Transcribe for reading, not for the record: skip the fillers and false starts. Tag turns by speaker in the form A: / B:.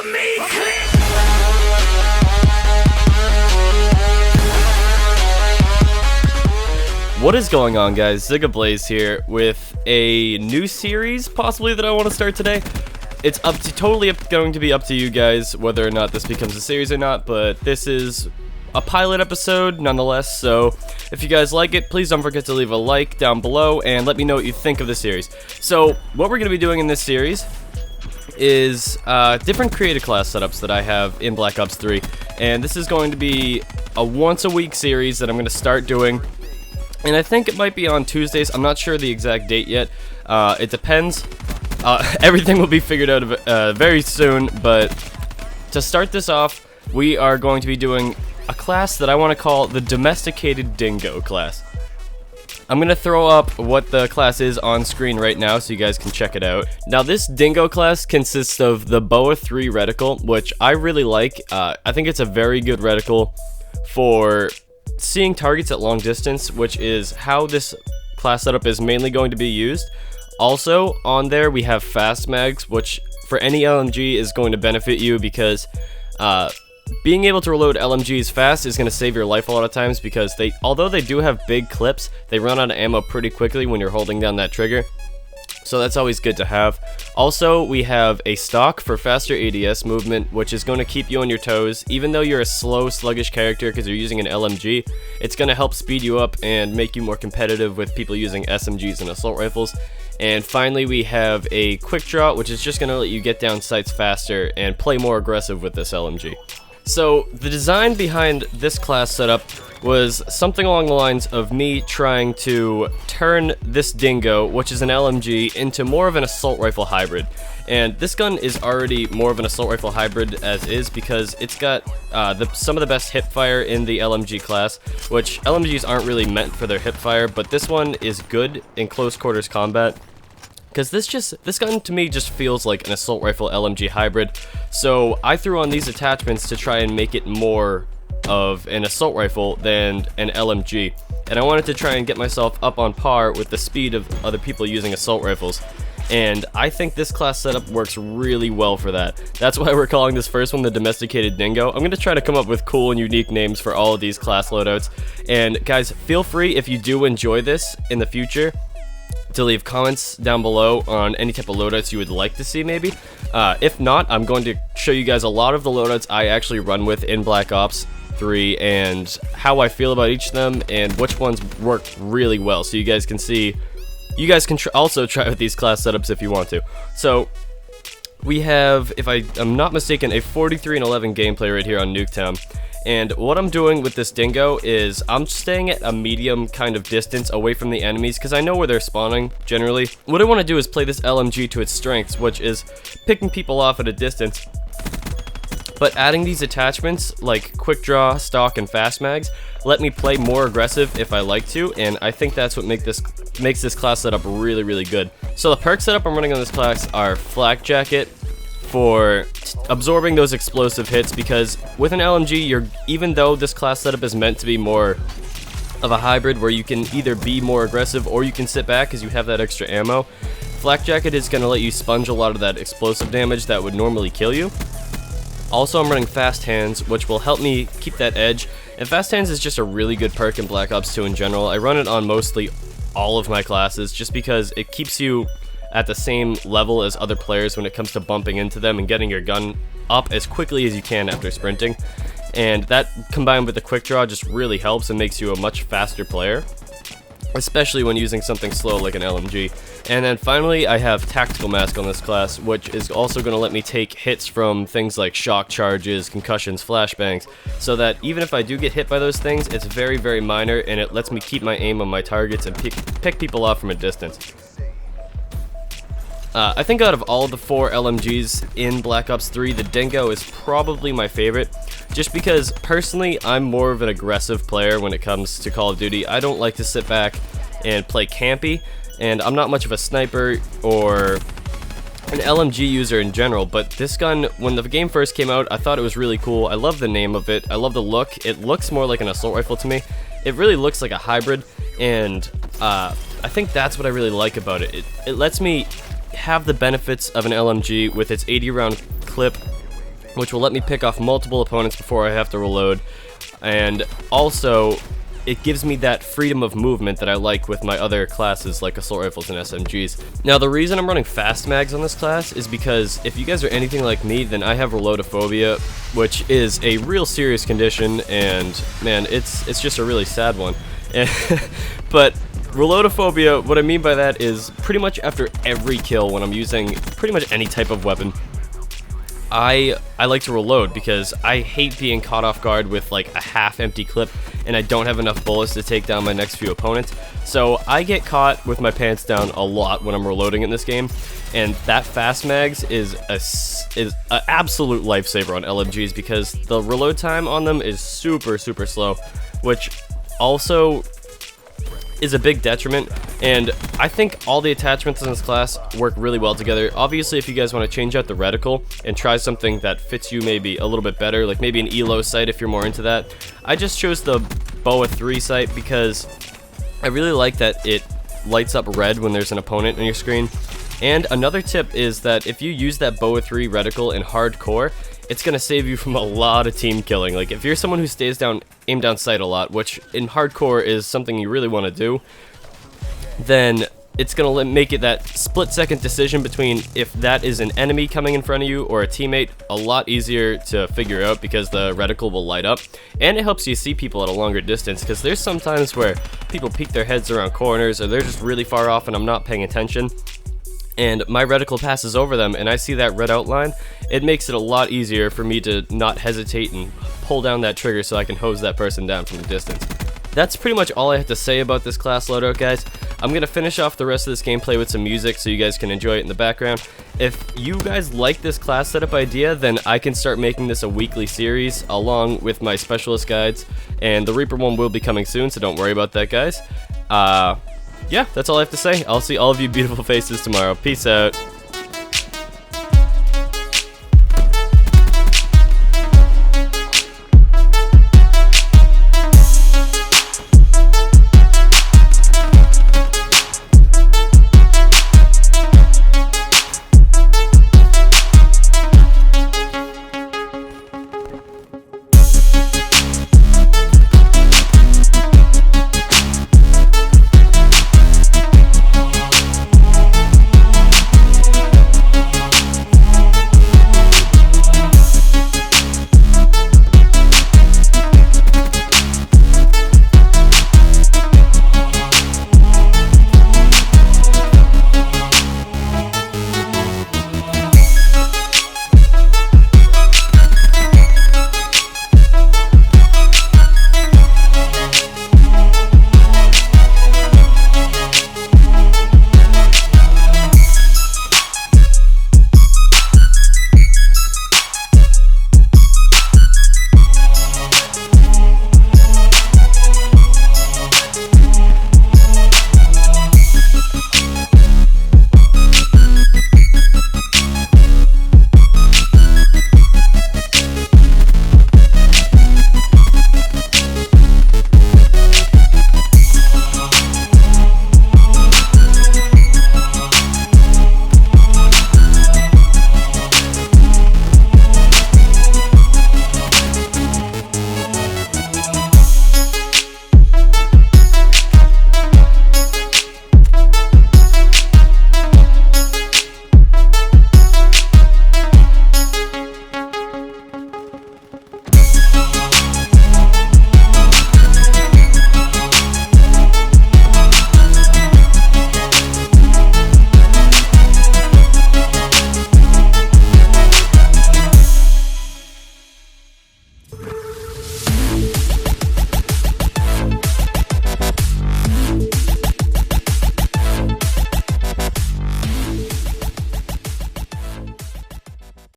A: to me, click!
B: What is going on, guys? Zigablaze here with a new series, possibly, that I want to start today. It's going to be up to you guys whether or not this becomes a series or not, but this is a pilot episode nonetheless, so if you guys like it, please don't forget to leave a like down below and let me know what you think of the series. So, what we're going to be doing in this series is different creative class setups that I have in Black Ops 3, and this is going to be a once-a-week series that I'm going to start doing. And I think it might be on Tuesdays. I'm not sure the exact date yet. It depends. Everything will be figured out very soon. But to start this off, we are going to be doing a class that I want to call the Domesticated Dingo class. I'm going to throw up what the class is on screen right now so you guys can check it out. Now, this Dingo class consists of the BOA 3 reticle, which I really like. I think it's a very good reticle for seeing targets at long distance, which is how this class setup is mainly going to be used. Also, on there we have fast mags, which for any LMG is going to benefit you because being able to reload LMGs fast is going to save your life a lot of times because although they do have big clips, they run out of ammo pretty quickly when you're holding down that trigger. So that's always good to have. Also, we have a stock for faster ADS movement, which is going to keep you on your toes. Even though you're a slow, sluggish character because you're using an LMG, it's going to help speed you up and make you more competitive with people using SMGs and assault rifles. And finally, we have a quick draw, which is just going to let you get down sights faster and play more aggressive with this LMG. So, the design behind this class setup was something along the lines of me trying to turn this Dingo, which is an LMG, into more of an assault rifle hybrid. And this gun is already more of an assault rifle hybrid as is because it's got some of the best hipfire in the LMG class, which LMGs aren't really meant for their hipfire, but this one is good in close quarters combat. Because this gun to me just feels like an assault rifle LMG hybrid, so I threw on these attachments to try and make it more of an assault rifle than an LMG, and I wanted to try and get myself up on par with the speed of other people using assault rifles, and I think this class setup works really well for that. That's why we're calling this first one the Domesticated Dingo. I'm going to try to come up with cool and unique names for all of these class loadouts, and guys, feel free if you do enjoy this in the future to leave comments down below on any type of loadouts you would like to see maybe. If not, I'm going to show you guys a lot of the loadouts I actually run with in Black Ops 3 and how I feel about each of them and which ones work really well, so you guys can see. You guys can also try with these class setups if you want to. So we have, if I'm not mistaken, a 43-11 gameplay right here on Nuketown. And what I'm doing with this Dingo is I'm staying at a medium kind of distance away from the enemies because I know where they're spawning generally. What I want to do is play this LMG to its strengths, which is picking people off at a distance. But adding these attachments like quick draw, stock, and fast mags let me play more aggressive if I like to, and I think that's what makes this class setup really, really good. So the perk setup I'm running on this class are Flak Jacket for absorbing those explosive hits, because with an LMG, even though this class setup is meant to be more of a hybrid where you can either be more aggressive or you can sit back because you have that extra ammo, Flak Jacket is going to let you sponge a lot of that explosive damage that would normally kill you. Also, I'm running Fast Hands, which will help me keep that edge, and Fast Hands is just a really good perk in Black Ops 2 in general. I run it on mostly all of my classes just because it keeps you at the same level as other players when it comes to bumping into them and getting your gun up as quickly as you can after sprinting. And that combined with the quick draw just really helps and makes you a much faster player, especially when using something slow like an LMG. And then finally, I have Tactical Mask on this class, which is also going to let me take hits from things like shock charges, concussions, flashbangs, so that even if I do get hit by those things, it's very, very minor, and it lets me keep my aim on my targets and pick people off from a distance. I think out of all the 4 LMGs in Black Ops 3, the Dingo is probably my favorite, just because personally I'm more of an aggressive player when it comes to Call of Duty. I don't like to sit back and play campy, and I'm not much of a sniper or an LMG user in general, but this gun, when the game first came out, I thought it was really cool. I love the name of it, I love the look. It looks more like an assault rifle to me. It really looks like a hybrid, and I think that's what I really like about it. It lets me have the benefits of an LMG with its 80 round clip which will let me pick off multiple opponents before I have to reload, and also it gives me that freedom of movement that I like with my other classes like assault rifles and SMGs. Now the reason I'm running fast mags on this class is because if you guys are anything like me, then I have reloadophobia, which is a real serious condition, and man, it's just a really sad one. But reloadophobia, what I mean by that is pretty much after every kill when I'm using pretty much any type of weapon, I like to reload because I hate being caught off guard with like a half-empty clip and I don't have enough bullets to take down my next few opponents. So I get caught with my pants down a lot when I'm reloading in this game, and that fast mags is an absolute lifesaver on LMGs because the reload time on them is super slow, which also is a big detriment, and I think all the attachments in this class work really well together. Obviously, if you guys want to change out the reticle and try something that fits you maybe a little bit better, like maybe an ELO sight if you're more into that, I just chose the BOA 3 sight because I really like that it lights up red when there's an opponent on your screen. And another tip is that if you use that BOA 3 reticle in hardcore, it's going to save you from a lot of team killing. Like if you're someone who stays down, aim down sight a lot, which in hardcore is something you really want to do, then it's going to make it that split-second decision between if that is an enemy coming in front of you or a teammate a lot easier to figure out because the reticle will light up, and it helps you see people at a longer distance because there's some times where people peek their heads around corners or they're just really far off and I'm not paying attention, and my reticle passes over them and I see that red outline. It makes it a lot easier for me to not hesitate and pull down that trigger so I can hose that person down from a distance. That's pretty much all I have to say about this class loadout, guys. I'm going to finish off the rest of this gameplay with some music so you guys can enjoy it in the background. If you guys like this class setup idea, then I can start making this a weekly series along with my specialist guides, and the Reaper one will be coming soon, so don't worry about that, guys. Yeah, that's all I have to say. I'll see all of you beautiful faces tomorrow. Peace out.